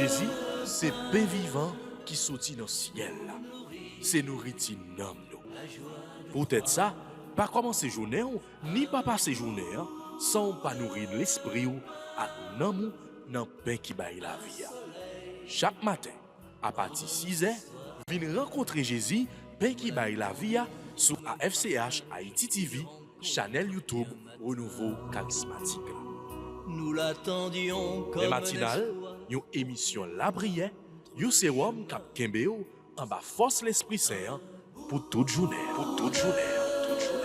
Jésus, c'est pain vivant qui sortit dans le ciel. C'est nourriture dans nous. Peut-être ça, pas commencer journée ni pas passer journée sans pas nourrir l'esprit ou à nous dans pain qui baille la vie. Chaque matin, à partir de 6h, venez rencontrer Jésus, pain qui baille la vie sur AFCH Haïti TV, channel YouTube Renouveau Charismatique. Nous l'attendions comme les matinales, une émission La Brière, un sérum cap Kembeo en bas force l'Esprit Saint pour toute journée. Pour toute journée. Toute journée.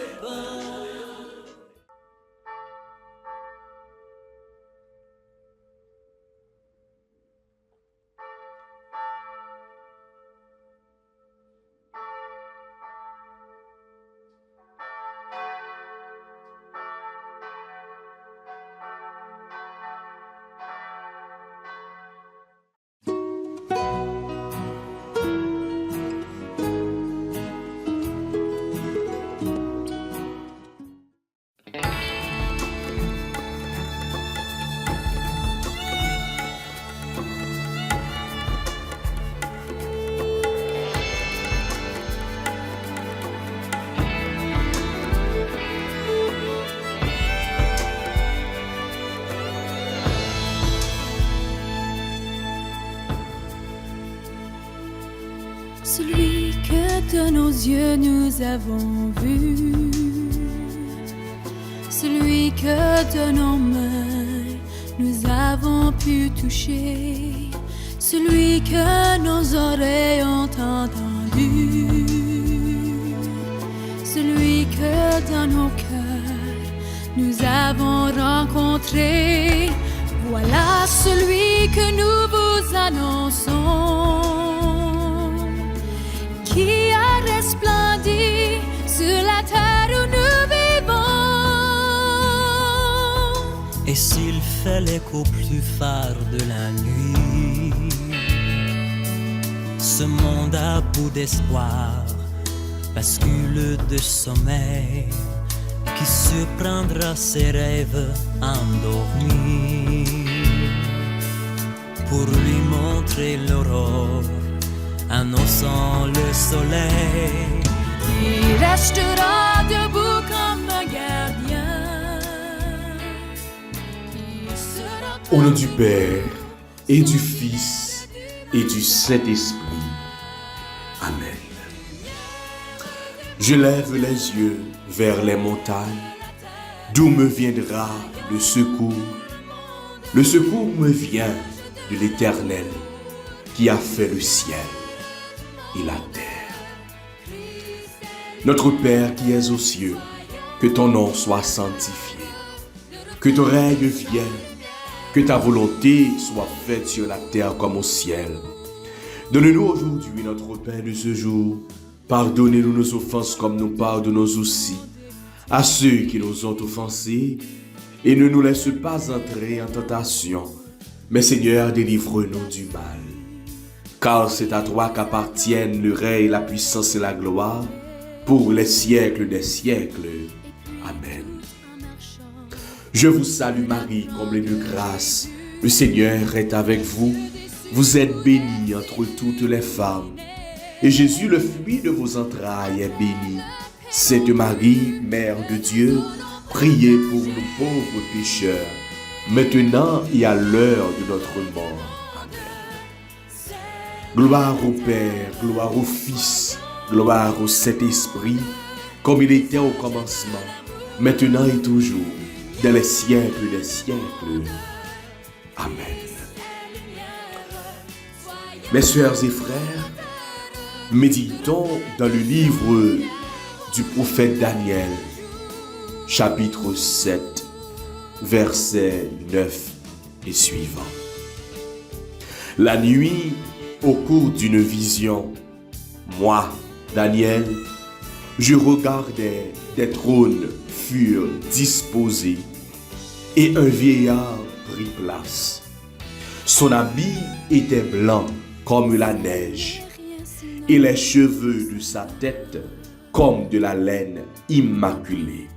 Celui que de nos yeux nous avons vu, celui que de nos mains nous avons pu toucher, celui que nos oreilles ont entendu, celui que dans nos cœurs nous avons rencontré. Voilà celui que nous vous annonçons, qui a resplendi sur la terre où nous vivons. Et s'il fait l'écho plus phare de la nuit, ce monde à bout d'espoir bascule de sommeil, qui surprendra ses rêves endormis pour lui montrer l'aurore, annonçant le soleil. Il restera debout comme un gardien. Au nom du Père et du Fils et du Saint-Esprit. Amen. Je lève les yeux vers les montagnes, d'où me viendra le secours. Le secours me vient de l'Éternel qui a fait le ciel et la terre. Notre Père qui es aux cieux, que ton nom soit sanctifié, que ton règne vienne, que ta volonté soit faite sur la terre comme au ciel. Donne-nous aujourd'hui notre pain de ce jour. Pardonnez-nous nos offenses comme nous pardonnons aussi à ceux qui nous ont offensés, et ne nous laisse pas entrer en tentation, mais Seigneur, délivre-nous du mal. Car c'est à toi qu'appartiennent le règne, la puissance et la gloire, pour les siècles des siècles. Amen. Je vous salue Marie, comblée de grâce. Le Seigneur est avec vous. Vous êtes bénie entre toutes les femmes. Et Jésus, le fruit de vos entrailles, est béni. Sainte Marie, Mère de Dieu, priez pour nous pauvres pécheurs, maintenant et à l'heure de notre mort. Amen. Gloire au Père, gloire au Fils, gloire au Saint-Esprit, comme il était au commencement, maintenant et toujours, dans les siècles des siècles. Amen. Mes sœurs et frères, méditons dans le livre du prophète Daniel, chapitre 7, versets 9 et suivants. La nuit, au cours d'une vision, moi, Daniel, je regardais, des trônes furent disposés et un vieillard prit place. Son habit était blanc comme la neige et les cheveux de sa tête comme de la laine immaculée.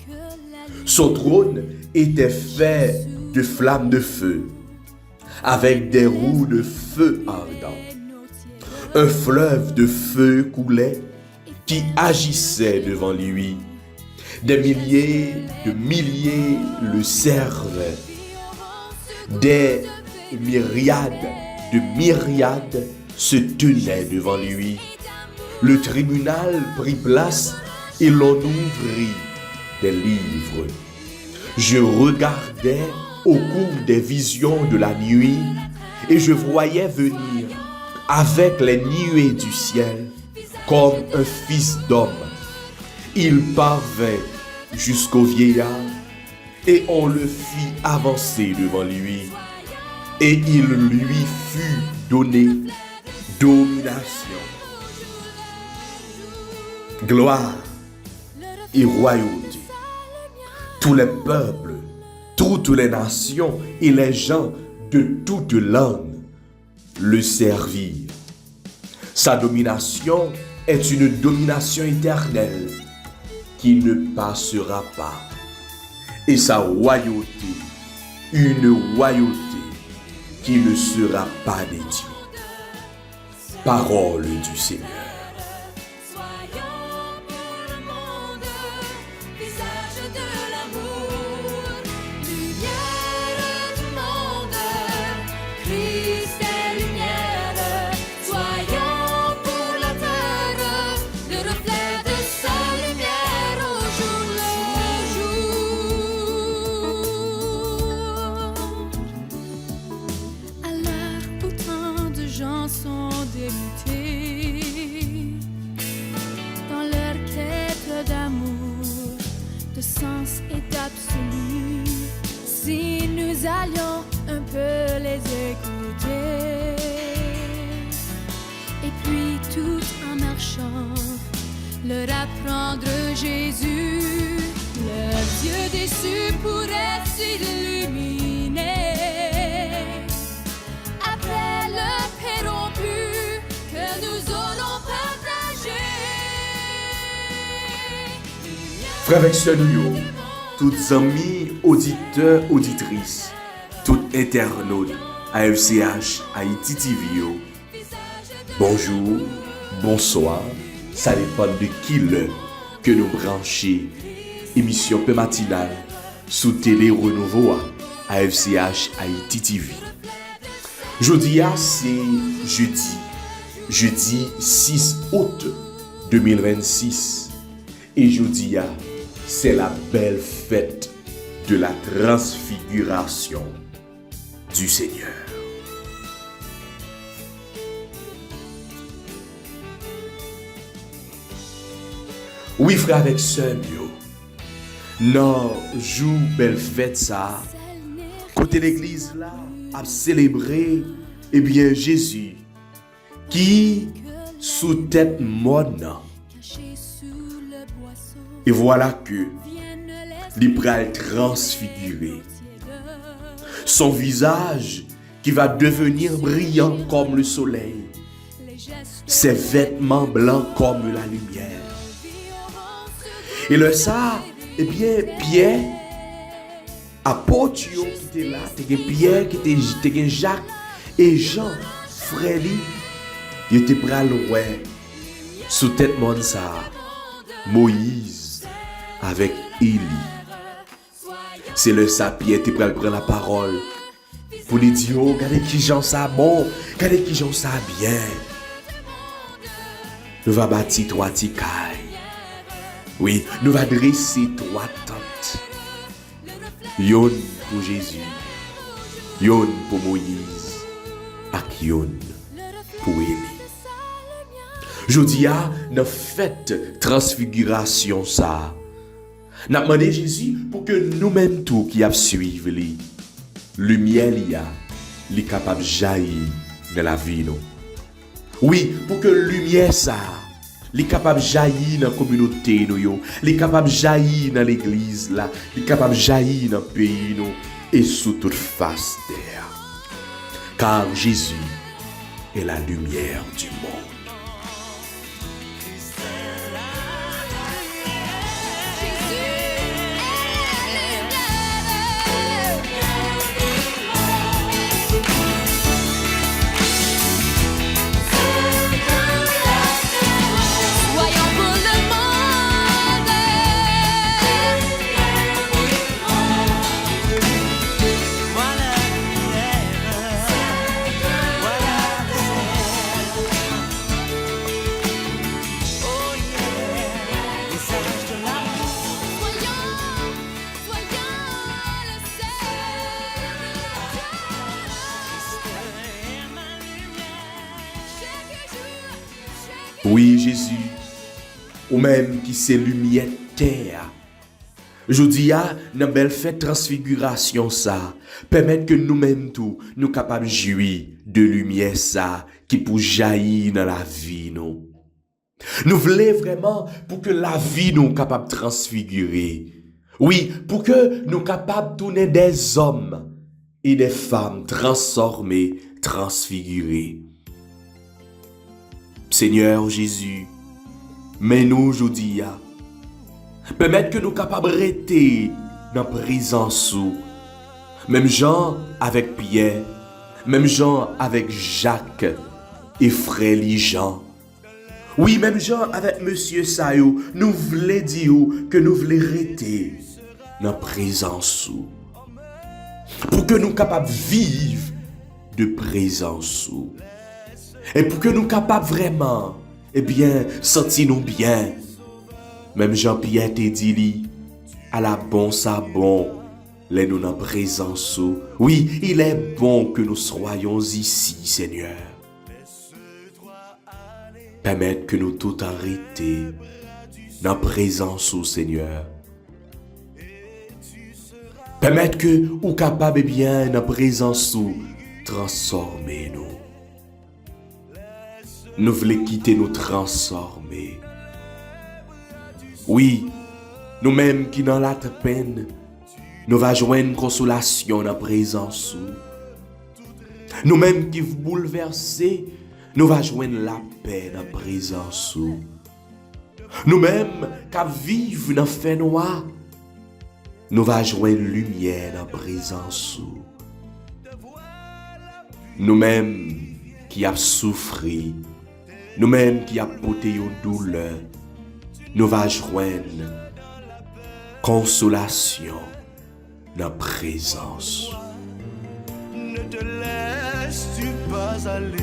Son trône était fait de flammes de feu. avec des roues de feu ardent. Un fleuve de feu coulait qui agissait devant lui. Des milliers de milliers le servaient. Des myriades de myriades se tenaient devant lui. Le tribunal prit place et l'on ouvrit des livres. Je regardais au cours des visions de la nuit et je voyais venir avec les nuées du ciel comme un fils d'homme. Il parvint jusqu'au vieillard et on le fit avancer devant lui. Et il lui fut donné domination, gloire et royauté. Tous les peuples, toutes les nations et les gens de toutes langues le servirent. Sa domination est une domination éternelle qui ne passera pas. Et sa royauté, une royauté qui ne sera pas détruite. Parole du Seigneur. Soyons pour le monde, visage de l'amour, lumière du monde, Christ est lumière. Soyons pour la terre, le reflet de sa lumière au jour le jour. À l'heure où tant de gens sont débutés dans leur quête d'amour, de sens et d'absolu, si nous allions un peu les écouter, et puis tout en marchant leur apprendre Jésus, leurs yeux déçus pourraient s'illuminer. Après le paix rompu que nous allons partager. Frères et sœurs, toutes amis, auditeurs, auditrices, tout internautes AFCH Haïti TV, bonjour, bonsoir, ça dépend de qui l'heure que nous branchons. Émission peu matinale sous télé renouveau AFCH Haïti TV. Jeudi, c'est jeudi 6 août 2026. Et jeudi, c'est la belle fête de la transfiguration du Seigneur. Oui, frère avec sœur, non, jour belle fête ça. Côté l'église là, a célébré eh bien Jésus qui sous tête morne. Et voilà que l'Ibral transfiguré. Son visage qui va devenir brillant comme le soleil. Ses vêtements blancs comme la lumière. Et le ça, eh bien, Pierre, apôtre qui était là, Pierre, qui était Jacques et Jean, frère, il était prêt à loin. Sous tête monde ça, Moïse avec Élie. C'est le sapien qui prend la parole pour lui dire, oh, regardez qui j'en ça bon, regardez qui j'en ça bien. Nous va bâtir 3 ticailles. Oui, nous va dresser 3 tentes. Yon pour Jésus, yon pour Moïse, et yon pour Élie. Jodi a, dans fête transfiguration ça. N'a demandé Jésus pour que nous-mêmes tout qui a suivi lui, lumière li capable jaillir dans la vie nous. Oui, pour que lumière ça, li capable jaillir dans la communauté nous, li capable jaillir dans l'église là, li capable jaillir dans le pays nous et sous toute face terre. Car Jésus est la lumière du monde. Oui, Jésus, ou même qui c'est lumière terre. Je dis à une belle fête transfiguration ça, permettre que nous-mêmes tout, nous capables de jouir de lumière ça, qui pour jaillir dans la vie nous. Nous voulons vraiment pour que la vie nous capable de transfigurer. Oui, pour que nous capables de tourner des hommes et des femmes transformés, transfigurés. Seigneur Jésus, mais nous aujourd'hui, permettre que nous capables de rester dans la présence sous. Même Jean avec Pierre, même Jean avec Jacques et frère Jean. Oui, même Jean avec Monsieur Sayou, nous voulons dire que nous voulons rester dans la présence sous. Pour que nous capables de vivre de présence sous. Et pour que nous capables vraiment, eh bien, sentir-nous bien. Même Jean-Pierre te dit, à la bon ça bon, les nous dans présence sous. Oui, il est bon que nous soyons ici, Seigneur. Permettre que nous tout arrêter dans présence au Seigneur. Permettre que nous capables bien dans présence sous transformer nous. Nous voulons quitter nous transformer. Oui, nous-mêmes qui dans la peine, nous va joindre consolation dans la présence. Nous-mêmes qui bouleversés, nous va joindre la paix dans la présence. Nous-mêmes qui vivons dans le fait noir, nous va joindre lumière dans la présence. Nous-mêmes qui avons souffert, nous-mêmes qui avons porté une douleur, nous va joindre consolation dans la présence. Ne te laisses-tu pas aller?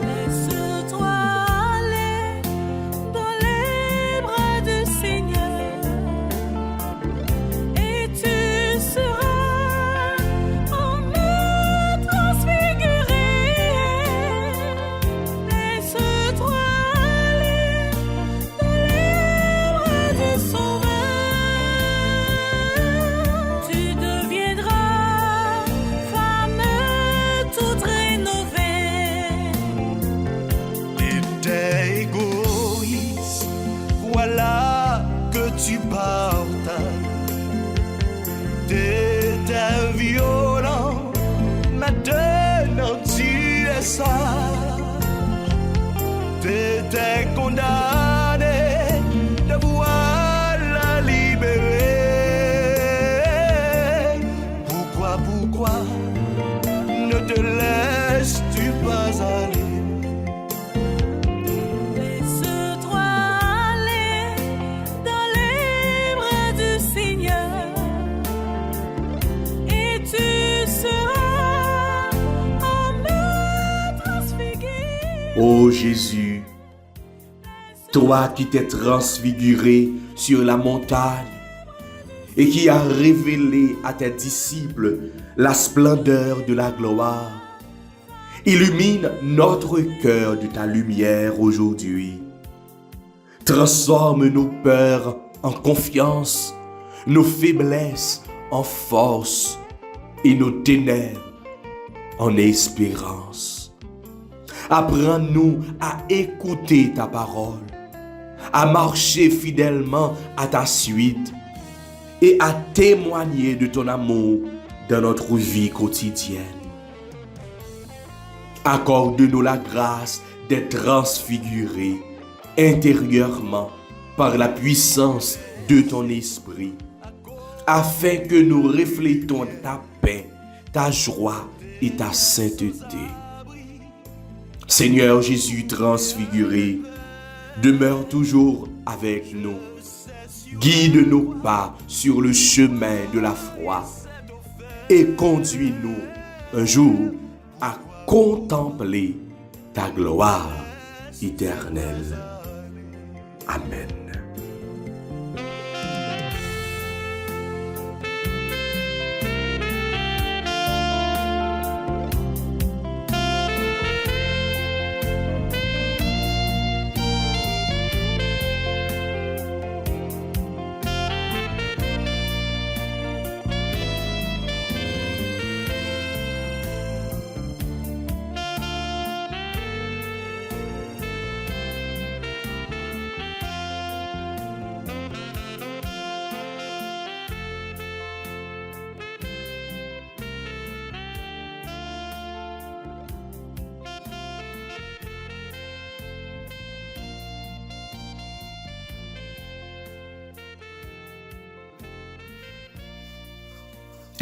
Laisse-toi aller dans les bras du Seigneur et tu seras en me transfiguré. Laisse-toi aller dans les bras du Sauveur. Tu deviendras femme toute rénovée. T'étais égoïste, voilà que tu partages. T'étais violent, maintenant tu es sage. T'étais condamné, te voilà libéré. Pourquoi ne te laisses-tu pas aller? Laisse-toi aller dans les bras du Seigneur et tu seras en me transfiguré. Ô Jésus, toi qui t'es transfiguré sur la montagne et qui as révélé à tes disciples la splendeur de la gloire, illumine notre cœur de ta lumière aujourd'hui. Transforme nos peurs en confiance, nos faiblesses en force et nos ténèbres en espérance. Apprends-nous à écouter ta parole, à marcher fidèlement à ta suite et à témoigner de ton amour dans notre vie quotidienne. Accorde-nous la grâce d'être transfigurés intérieurement par la puissance de ton esprit, afin que nous reflétons ta paix, ta joie et ta sainteté. Seigneur Jésus transfiguré, demeure toujours avec nous. Guide nos pas sur le chemin de la foi et conduis-nous un jour à contempler ta gloire éternelle. Amen.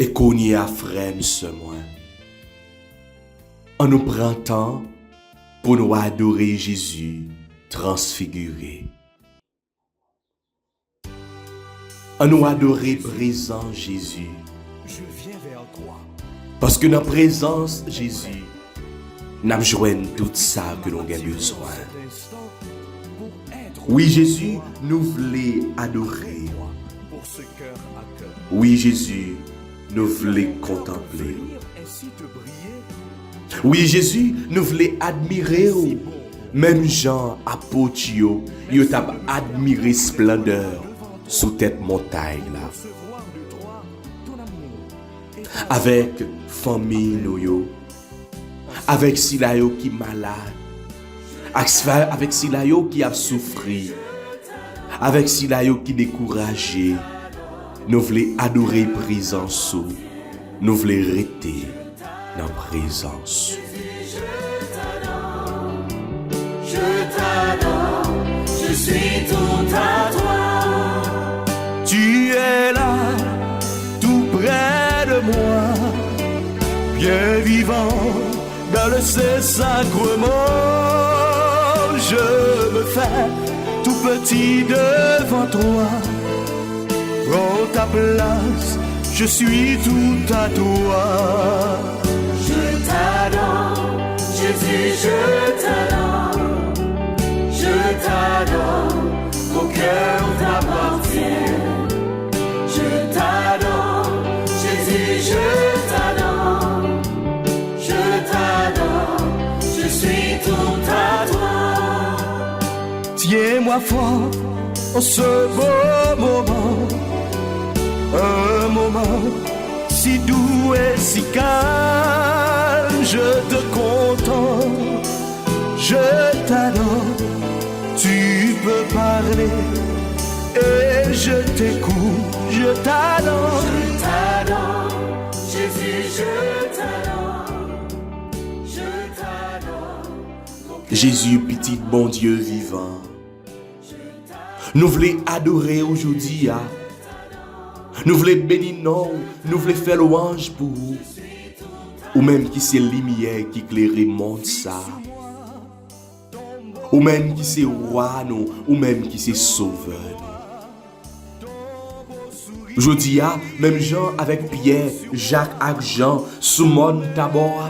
Et qu'on y a frère ce moins. En nous prend temps pour nous adorer Jésus transfiguré. En nous adorer présent Jésus. Je viens vers toi. Parce que dans la présence Jésus, nous avons joint tout ça que nous avons besoin. Cet instant, pour être Oui Jésus, nous voulons adorer. pour ce cœur à cœur. Oui Jésus, nous voulons contempler. Venir ainsi te briller. Oui Jésus, nous voulons admirer. Même Jean apôtre yo t'a admiré splendeur sous tête montagne là. Recevoir de toi ton amour. Et Avec famille nous yo, avec sila yo qui malade, avec sila yo qui a souffri, avec sila yo qui découragé. Nous voulons adorer présence, nous voulons rester dans présence. Je t'adore, je suis tout à toi. tu es là, tout près de moi, bien vivant dans le Saint-Sacrement. Je me fais tout petit devant toi. Prends ta place, je suis tout à toi. Je t'adore, Jésus, je t'adore. Je t'adore, mon cœur t'appartient. Je t'adore, Jésus, je t'adore. Je t'adore, je suis tout à toi. Tiens-moi fort en ce beau moment, un moment si doux et si calme. Je te contemple, je t'adore, tu peux parler et je t'écoute, je t'adore. Je t'adore, Jésus, je t'adore. Je t'adore, mon cœur Jésus, petit bon Dieu vivant, nous voulons adorer aujourd'hui. Nous voulons bénir, non, nous voulons faire louange pour vous. Ou même qui c'est lumière qui éclaire le monde ça. Ou même qui c'est roi nous, ou même qui c'est sauveur nous. Aujourd'hui, même Jean avec Pierre, Jacques avec Jean, sous mon tabor.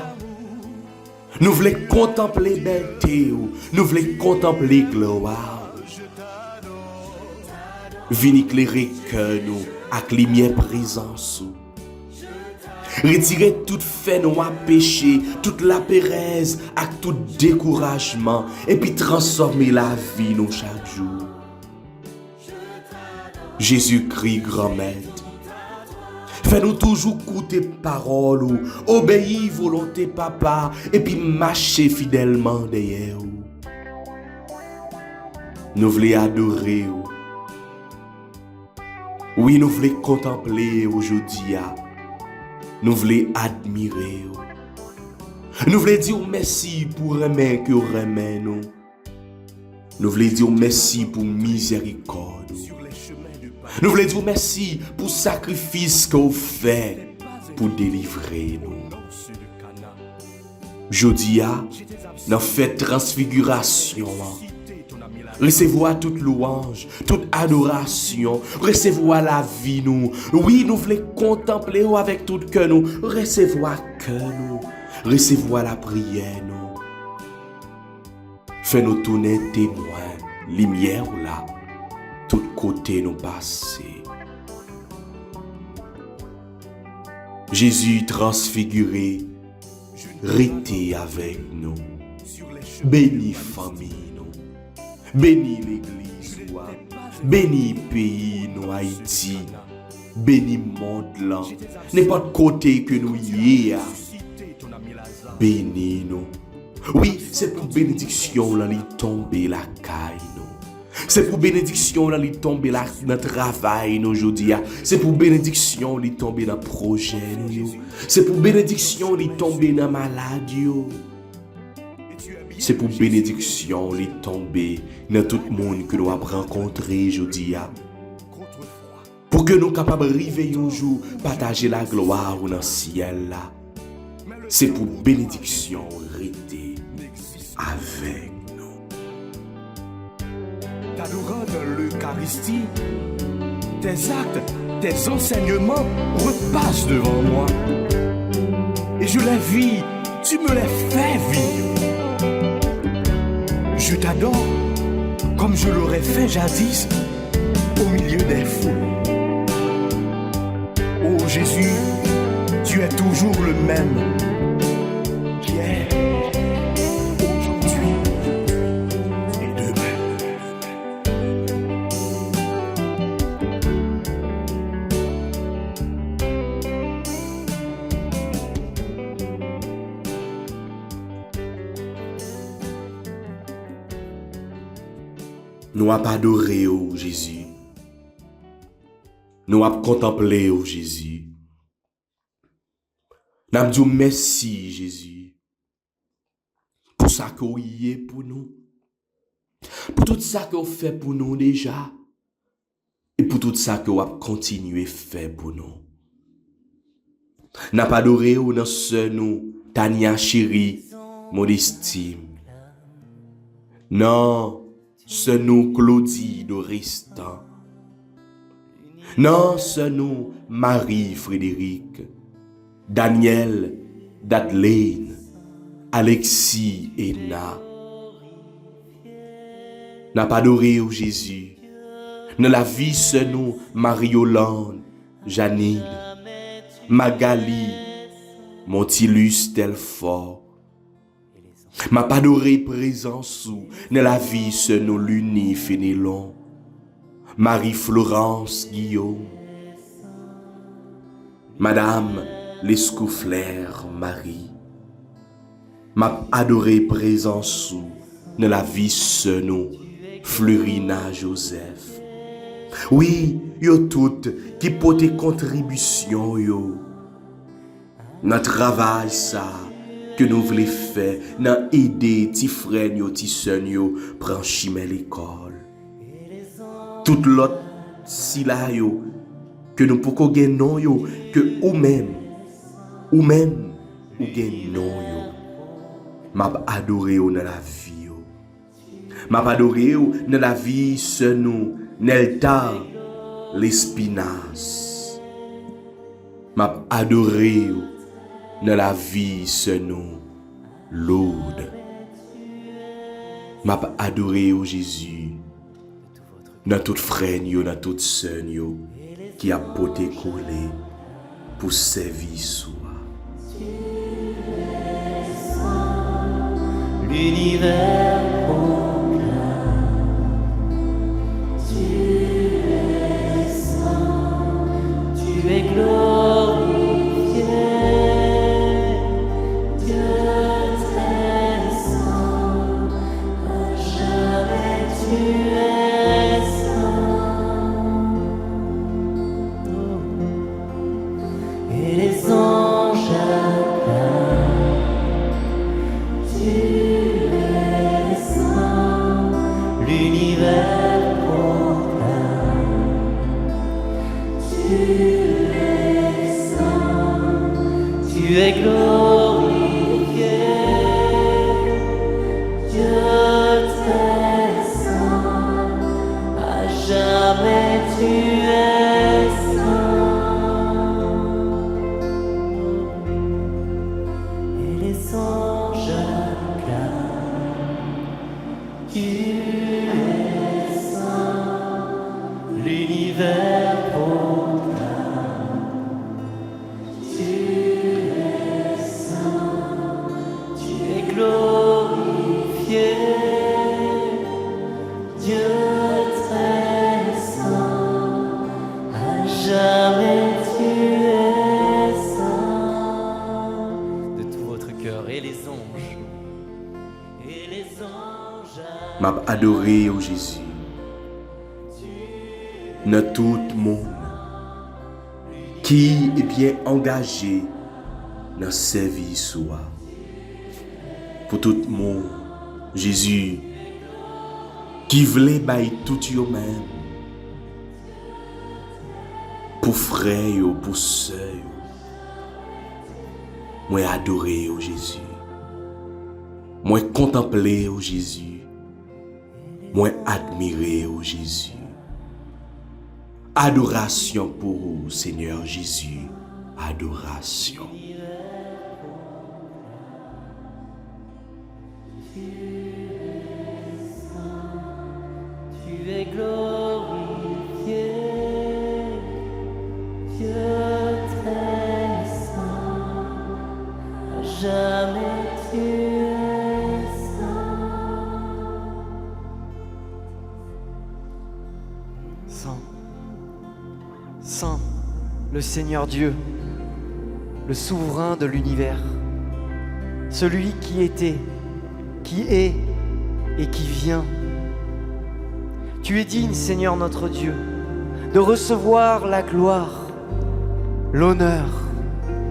Nous voulons contempler belleté, nous voulons contempler gloire. Viens éclairer cœur nous avec lumière présence. Retirer toute fait nous à péché, toute la pérèse, avec tout découragement, et puis transformer la vie nous chaque jour. Jésus-Christ, grand maître, fais-nous toujours écouter parole ou obéir volonté papa, et puis marcher fidèlement derrière vous. Nous voulons adorer vous. Oui, nous voulons contempler aujourd'hui. Nous voulons admirer. Nous voulons dire merci pour aimer que vous aimez nous. Nous voulons dire merci pour miséricorde. Nous voulons dire merci pour le sacrifice que vous faites pour délivrer nous. Aujourd'hui, dans la fête transfiguration, recevoir toute louange, toute adoration, recevoir la vie nous. Oui, nous voulons contempler avec tout cœur nous, recevoir cœur nous, recevoir la prière nous. Fais-nous tourner témoins, lumière là, tout côté nous passer. Jésus transfiguré, restez avec nous. Bénis famille. Bénis l'église, bénis pays, nous Haïti, bénis monde là, n'importe côté que nous y est, bénis nous. Oui, c'est pour bénédiction là, il tombe la caille nous. C'est pour bénédiction là, il tombe là, notre travail nous aujourd'hui. C'est pour bénédiction il tombe dans projet nous. C'est pour bénédiction il tombe dans maladie. C'est pour bénédiction les tomber dans tout le monde que nous avons rencontré aujourd'hui. Pour que que nous capables d'arriver un jour partager la gloire dans le ciel là. C'est pour bénédiction rester avec nous. T'adorant dans l'Eucharistie, tes actes, tes enseignements repassent devant moi. Et je les vis, tu me les fais vivre. Je t'adore comme je l'aurais fait jadis au milieu des foules. Oh Jésus, tu es toujours le même. Hier, aujourd'hui et demain. Nous avons adoré, oh Jésus. Nous avons contemplé, oh Jésus. Nous avons dit merci, Jésus, pour ça que vous y est pour nous. Pour tout ça que vous fait pour nous déjà. Et pour tout ça que vous avez continué à faire pour nous. Nous avons adoré, oh dans ce nous, Tania chérie, mon estime. Non. Ce nous Claudie d'Oristan. Non, ce nous Marie-Frédéric, Daniel, Dadelaine, Alexis et Na. N'a pas adoré au Jésus. Dans la vie, ce nous Marie-Yolande, Janine, Magali, Montilus Telfort. M'a pas adoré présence sous dans la vie ce nous l'uni Fénélon, Marie-Florence Guillaume, Madame l'Escouflère Marie. M'a adoré présence sous dans la vie ce nous Florina Joseph. Oui, yo toutes qui portent contribution yo. Notre travail ça que nous voulons faire, dans aider tes frères, tes sœurs, prendre chemin l'école. Tout l'autre, si là, que nous pouvons gagner, que ou même, ou gagner, m'a adoré dans la vie. M'a adoré dans la vie, ce nous, Nelta, l'Espinasse. M'a adoré dans la vie, ce nom, Lourdes. M'a adoré au Jésus, dans toute frère, dans toute sœur, qui a porté collé pour servir soi. L'univers proclame, tu es saint, tu es glorieux. Tu es glorifié, Dieu t'est saint, à jamais tu es saint. Et les anges acclament, tu es saint, l'univers proclame. Glorifié, Dieu très saint, à jamais tu es saint. De tout votre cœur et les anges, M'a adoré au Jésus, dans tout le monde qui est bien engagé dans le service soi. Pour tout le monde, Jésus, qui voulait bailler tout yo même. pour frère yo, pour sœur yo. Moi adorer au Jésus. Moi contempler au Jésus. Moi admirer au Jésus. Adoration pour vous, Seigneur Jésus. Adoration. Tu es glorifié, Dieu très saint, à jamais tu es Saint, Saint, le Seigneur Dieu, le souverain de l'univers, celui qui était, qui est et qui vient. Tu es digne, Seigneur notre Dieu, de recevoir la gloire, l'honneur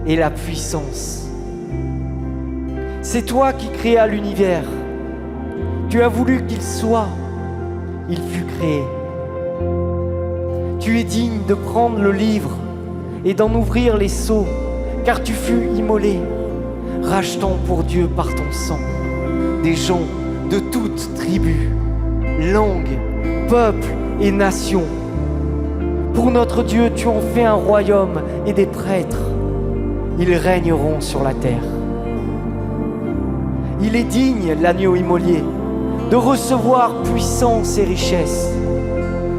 et la puissance. C'est toi qui créas l'univers. Tu as voulu qu'il soit, il fut créé. Tu es digne de prendre le livre et d'en ouvrir les sceaux, car tu fus immolé, rachetant pour Dieu par ton sang des gens de toutes tribus, langues, peuples et nations. Pour notre Dieu, tu en fais un royaume et des prêtres. Ils régneront sur la terre. Il est digne, l'agneau immolé, de recevoir puissance et richesse,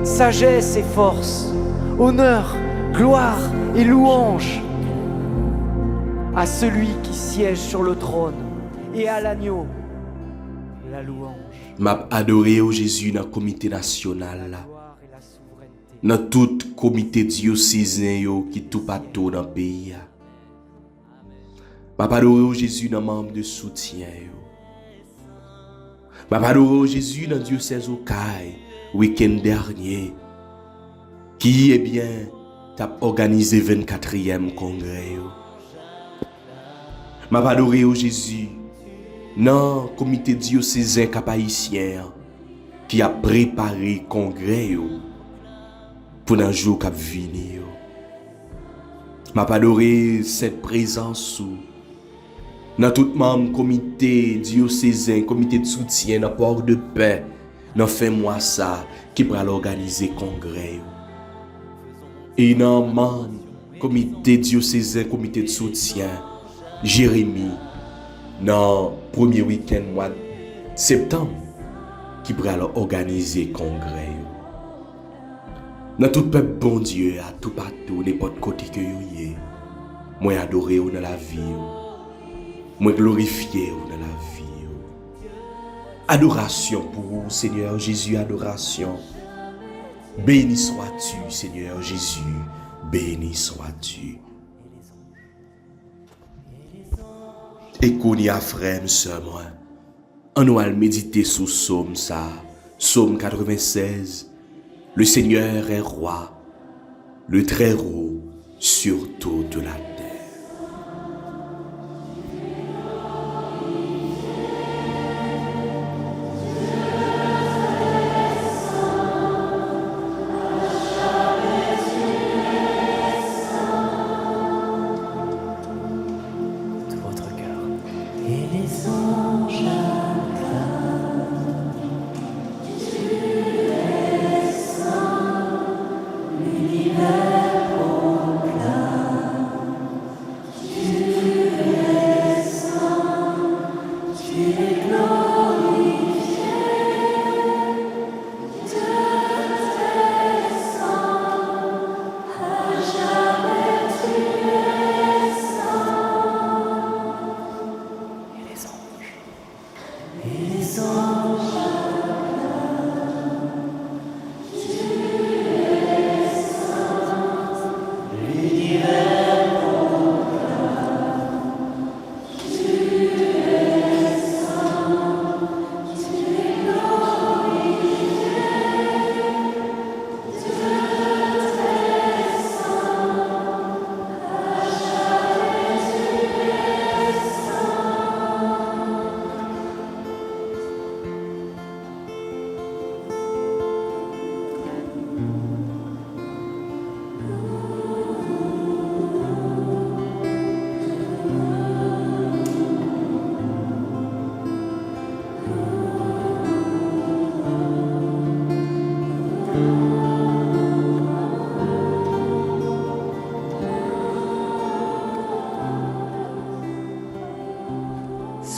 sagesse et force, honneur, gloire et louange à celui qui siège sur le trône et à l'agneau, la louange. M'a adoré au Jésus dans le comité national là. Gloire et la souveraineté. Dans tout comité diocésain yo qui tout partout dans le pays. M'a adoré au Jésus dans membre de soutien yo. M'a adoré au Jésus dans diocèse au Caille week-end dernier qui bien t'a organisé 24e congrès yo. M'a adoré au Jésus dans le comité diocésain cap-haïtien qui a préparé congrès yo pour un jour qui venir. M'a adoré cette présence ou dans tout membre comité diocésain, comité de soutien dans port de paix, dans fin mois ça qui va organiser congrès yo. Et dans membre comité diocésain, comité de soutien Jérémie dans premier week-end mois de septembre qui va organiser congrès yo. Dans tout peuple bon Dieu à tout partout n'importe côté que yo yé, moi adorer ou dans la vie yo. Moi glorifier ou dans la vie yo. Adoration pour vous Seigneur Jésus, adoration. Béni sois-tu Seigneur Jésus, béni sois-tu. Et qu'on y a frère, sœur, moi, on nous méditer sous Psaume ça, Psaume 96. Le Seigneur est roi, le Très-Haut sur toute la terre. Tout votre cœur. et les anges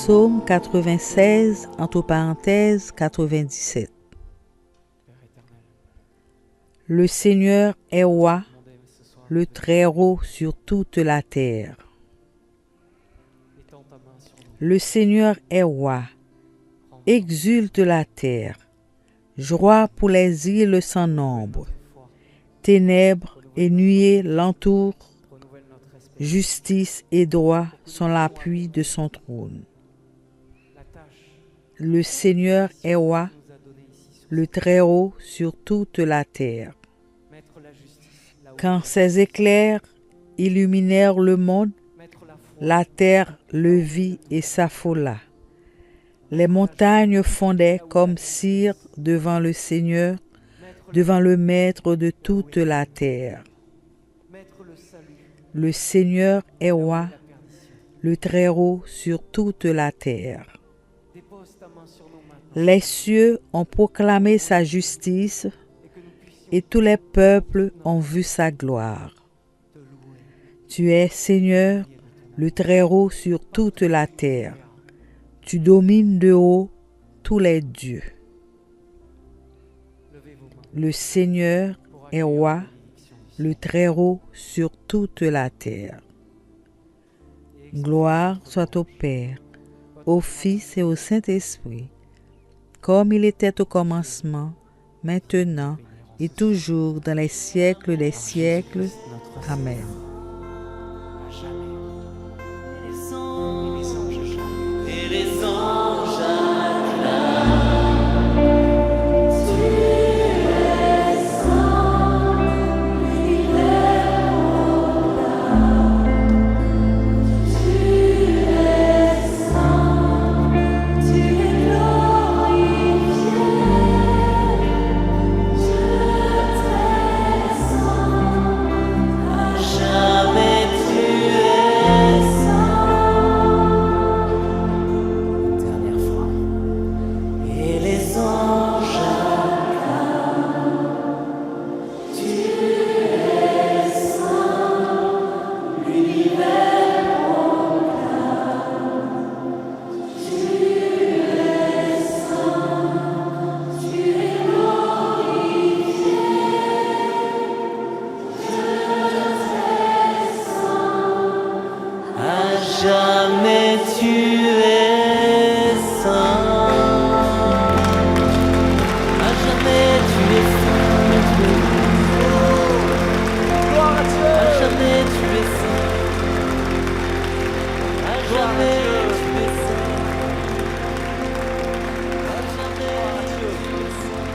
Psaume 96, entre parenthèses 97. Le Seigneur est roi, le Très-Haut sur toute la terre. Le Seigneur est roi, exulte la terre, joie pour les îles sans nombre. Ténèbres et nuées l'entourent, justice et droit sont l'appui de son trône. Le Seigneur est roi, le Très-Haut sur toute la terre. Quand ses éclairs illuminèrent le monde, la terre le vit et s'affola. Les montagnes fondaient comme cire devant le Seigneur, devant le Maître de toute la terre. Le Seigneur est roi, le Très-Haut sur toute la terre. Les cieux ont proclamé sa justice et tous les peuples ont vu sa gloire. Tu es Seigneur, le Très-Haut sur toute la terre. Tu domines de haut tous les dieux. Le Seigneur est roi, le Très-Haut sur toute la terre. Gloire soit au Père, au Fils et au Saint-Esprit, comme il était au commencement, maintenant et toujours dans les siècles des siècles. Amen. Et les anges jamais tu es saint. À jamais tu es saint. Gloire à Dieu. À jamais tu es saint. À jamais tu es saint. À jamais tu es saint.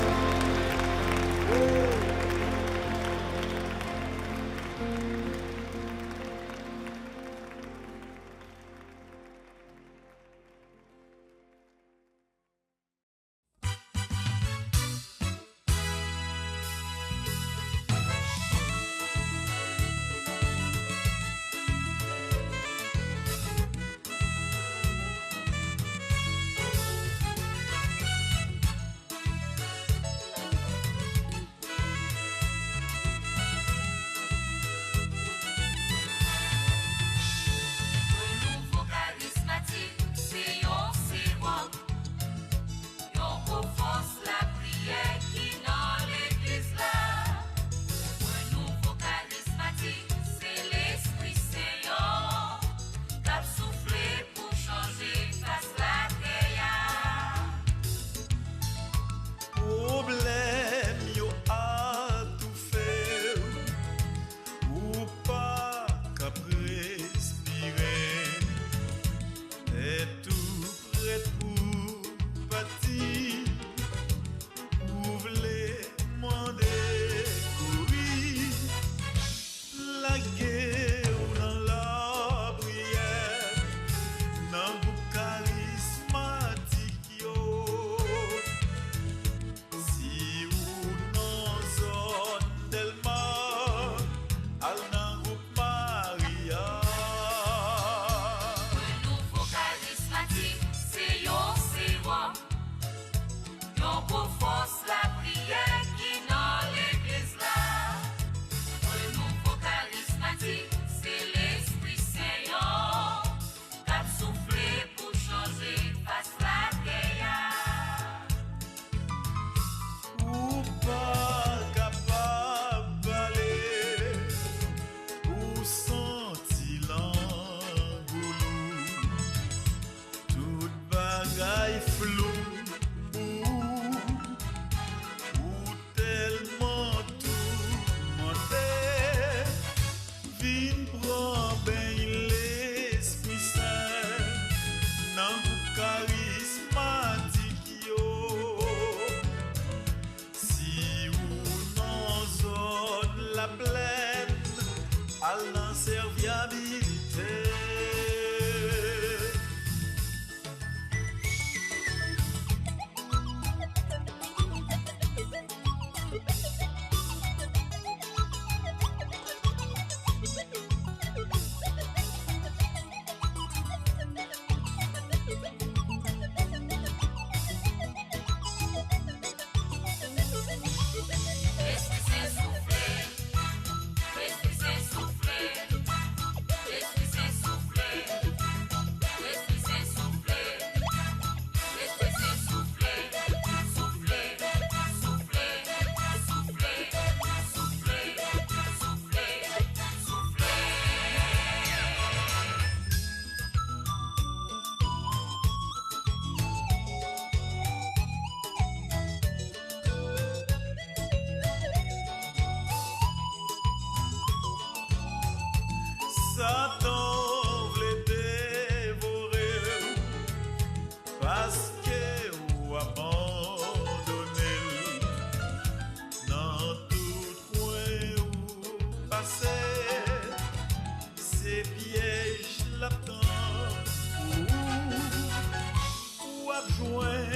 ou joint